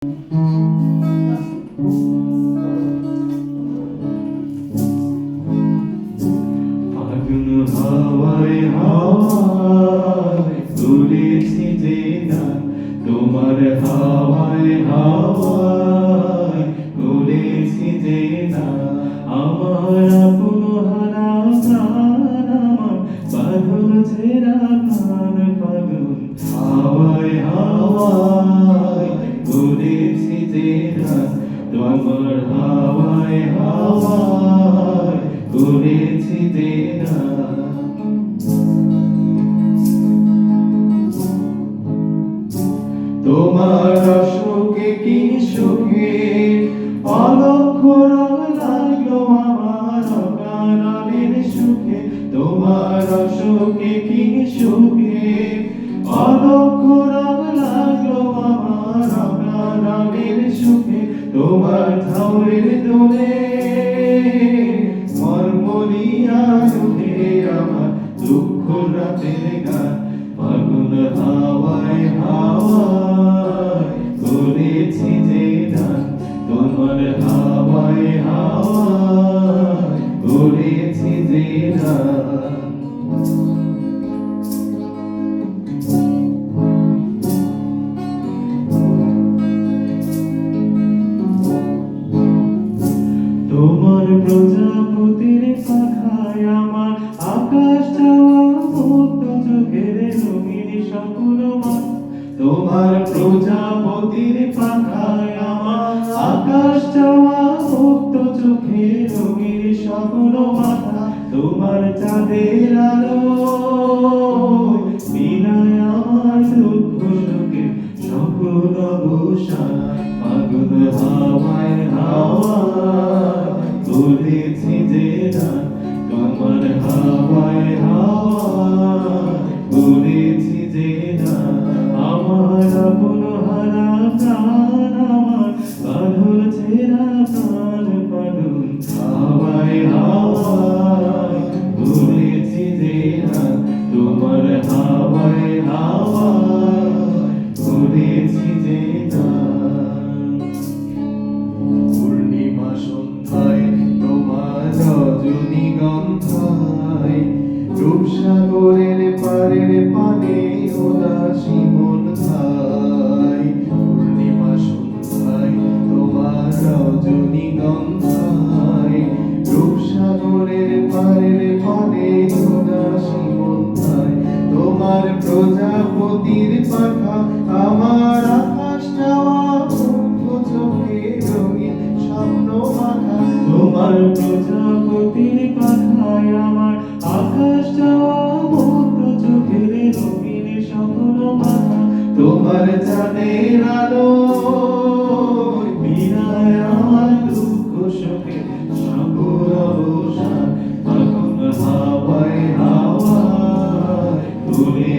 ফাগুন হাওয়ায় হাওয়ায় তুলেছি যে গান, তোমার হাওয়ায় হাওয়ায় তুলেছি যে গান। আমার আপন হারা প্রাণ, আমার পাগল ছেঁড়া প্রাণ ফাগুন হাওয়ায় হাওয়ায় তুলেছি যে গান, তোমার হাওয়ায় হাওয়ায় তুলেছি যে গান। তোমার সুখে কি সুখে অলক্ষ রং লাগলো আমার অকারণের সুখে, তোমার সুখে কি সুখে অলক্ষ রং লাগলো আমার অকারণের সুখে। তোমার ঝাউরের দোলে মরমরিয়া উঠে আমার দুঃখ রাতের গান, ফাগুন হাওয়ায় হাওয়ায় করেছি যে গান, তোমার হাওয়ায় হাওয়ায় করেছি যে গান। তোমার প্রজাপতির পাখায় আমার আকাশ চাওয়া মুক্ত চোখের রঙিন স্বপ্ন মাথা, তোমার প্রজাপতির পাখায় আমার আকাশ চাওয়া মুক্ত চোখের রঙিন স্বপ্ন মাথা। তোমার চাঁদের আলো বিনায় আমার দুঃখ সুখে সকল অবসান, ফাগুন হাওয়ায় হাওয়ায় তুলেছি যে গান, তোমার হাওয়ায় হাওয়ায় তুলেছি যে গান। আমার আপন হারা প্রাণ, আমার পাগল ছেঁড়া প্রাণ ফাগুন হাওয়ায় হাওয়ায় তুলেছি যে গান, তোমার হাওয়ায় হাওয়ায় তুলেছি যে গান। পূর্ণিমা সন্ধ্যায় তোমার রজনীগন্ধায় রূপসাগরের পারের পানে উদাসী মন খায়। পূর্ণিমা সন্ধ্যায় তোমার রজনীগন্ধায় রূপসাগরের পারের পানে উদাসী মন খায়। তোমার প্রজাপতির পাখা আমার আকাশ চাওয়া মুগ্ধ চোখে রঙিন স্বপ্ন মাখা, তোমার প্রজাপতির পাখায় আমার আকাশ চাওয়া মুগ্ধ চোখের রঙিন স্বপ্ন মাখা। তোমার চাঁদের আলো বিনায় আমার দুঃখ সুখে সকল অবসান, ফাগুন হাওয়ায় হাওয়ায় তুলে